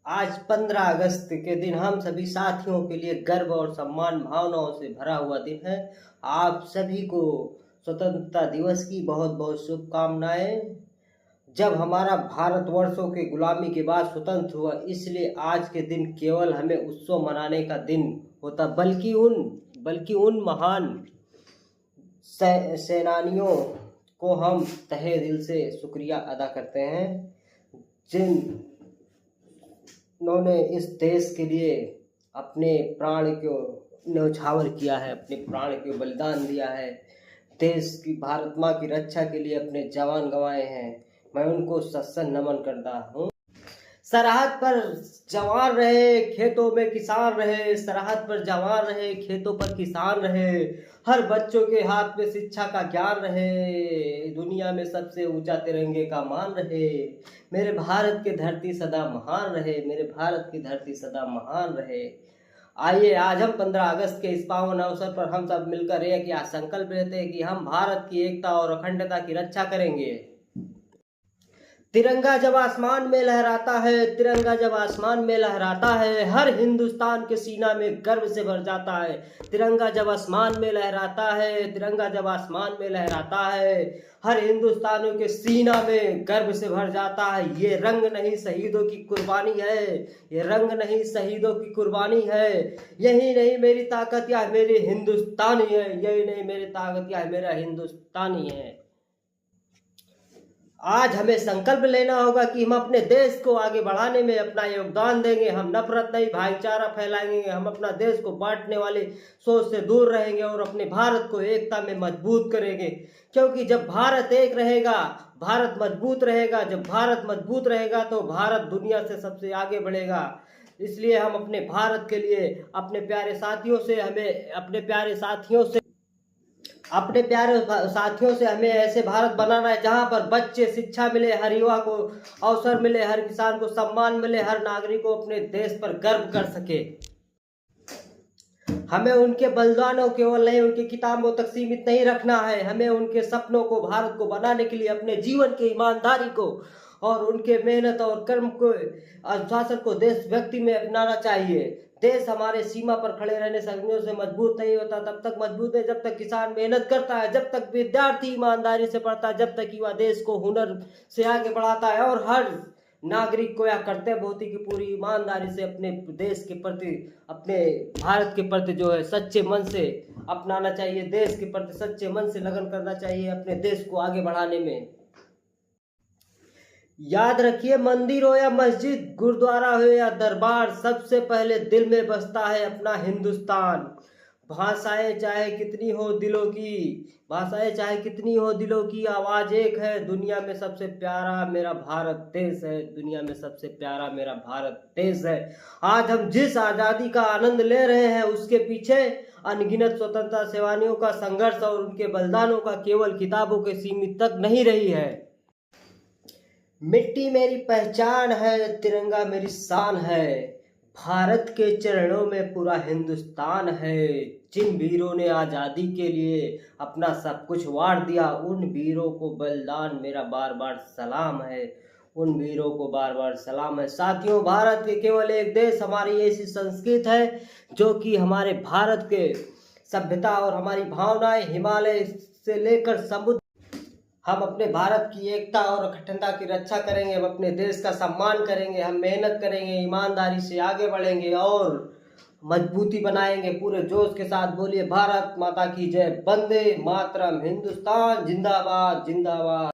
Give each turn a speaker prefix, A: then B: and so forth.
A: आज 15 अगस्त के दिन हम सभी साथियों के लिए गर्व और सम्मान भावनाओं से भरा हुआ दिन है। आप सभी को स्वतंत्रता दिवस की बहुत बहुत शुभकामनाएं। जब हमारा भारतवर्षों के गुलामी के बाद स्वतंत्र हुआ, इसलिए आज के दिन केवल हमें उत्सव मनाने का दिन होता, बल्कि उन महान सेनानियों को हम तहे दिल से शुक्रिया अदा करते हैं जिन्होंने इस देश के लिए अपने प्राण को न्यौछावर किया है, अपने प्राण को बलिदान दिया है, देश की भारत माँ की रक्षा के लिए अपने जवान गंवाए हैं। मैं उनको सत्संग नमन करता हूँ। सरहद पर जवान रहे, खेतों में किसान रहे, सरहद पर जवान रहे, खेतों पर किसान रहे, हर बच्चों के हाथ में शिक्षा का ज्ञान रहे, दुनिया में सबसे ऊंचा तिरंगे का मान रहे, मेरे भारत की धरती सदा महान रहे, मेरे भारत की धरती सदा महान रहे। आइए आज हम 15 अगस्त के इस पावन अवसर पर हम सब मिलकर एक यह संकल्प लेते हैं कि हम भारत की एकता और अखंडता की रक्षा करेंगे। तिरंगा जब आसमान में लहराता है, तिरंगा जब आसमान में लहराता है, हर हिंदुस्तान के सीना में गर्व से भर जाता है। तिरंगा जब आसमान में लहराता है, तिरंगा जब आसमान में लहराता है, हर हिंदुस्तानियों के सीना में गर्व से भर जाता है। ये रंग नहीं शहीदों की कुर्बानी है, ये रंग नहीं शहीदों की कुर्बानी है। यही नहीं मेरी ताकत या मेरी हिंदुस्तानी है, यही नहीं मेरी ताकत या मेरा हिंदुस्तानी है। आज हमें संकल्प लेना होगा कि हम अपने देश को आगे बढ़ाने में अपना योगदान देंगे। हम नफरत नहीं, भाईचारा फैलाएंगे। हम अपना देश को बांटने वाले सोच से दूर रहेंगे और अपने भारत को एकता में मजबूत करेंगे। क्योंकि जब भारत एक रहेगा, भारत मजबूत रहेगा। जब भारत मजबूत रहेगा तो भारत दुनिया से सबसे आगे बढ़ेगा। इसलिए हम अपने भारत के लिए अपने प्यारे साथियों से हमें ऐसे भारत बनाना है जहां पर बच्चे शिक्षा मिले, हर युवा को अवसर मिले, हर किसान को सम्मान मिले, हर नागरिक को अपने देश पर गर्व कर सके। हमें उनके बलिदानों केवल नहीं उनकी किताबों तक सीमित नहीं रखना है। हमें उनके सपनों को, भारत को बनाने के लिए अपने जीवन की ईमानदारी को और उनके मेहनत और कर्म को, अनुशासन को देश व्यक्ति में अपनाना चाहिए। देश हमारे सीमा पर खड़े रहने सदियों से मजबूत नहीं होता, तब तक मजबूत है जब तक किसान मेहनत करता है, जब तक विद्यार्थी ईमानदारी से पढ़ता है, जब तक युवा देश को हुनर से आगे बढ़ाता है और हर नागरिक को यह कर्तव्य होती कि पूरी ईमानदारी से अपने देश के प्रति, अपने भारत के प्रति जो है सच्चे मन से अपनाना चाहिए। देश के प्रति सच्चे मन से लगन करना चाहिए अपने देश को आगे बढ़ाने में। याद रखिए, मंदिर हो या मस्जिद, गुरुद्वारा हो या दरबार, सबसे पहले दिल में बसता है अपना हिंदुस्तान। भाषाएं चाहे कितनी हो दिलों की, आवाज एक है, दुनिया में सबसे प्यारा मेरा भारत देश है, दुनिया में सबसे प्यारा मेरा भारत देश है। आज हम जिस आज़ादी का आनंद ले रहे हैं उसके पीछे अनगिनत स्वतंत्रता सेनानियों का संघर्ष और उनके बलिदानों का केवल किताबों के सीमित तक नहीं रही है। मिट्टी मेरी पहचान है, तिरंगा मेरी शान है, भारत के चरणों में पूरा हिंदुस्तान है। जिन वीरों ने आज़ादी के लिए अपना सब कुछ वार दिया, उन वीरों को बलिदान मेरा बार बार सलाम है, उन वीरों को बार बार सलाम है। साथियों, भारत के केवल एक देश, हमारी ऐसी संस्कृति है जो कि हमारे भारत के सभ्यता और हमारी भावनाएं हिमालय से लेकर समुद्र। हम अपने भारत की एकता और अखंडता की रक्षा करेंगे, हम अपने देश का सम्मान करेंगे, हम मेहनत करेंगे, ईमानदारी से आगे बढ़ेंगे और मजबूती बनाएंगे। पूरे जोश के साथ बोलिए भारत माता की जय, वंदे मातरम, हिंदुस्तान जिंदाबाद जिंदाबाद।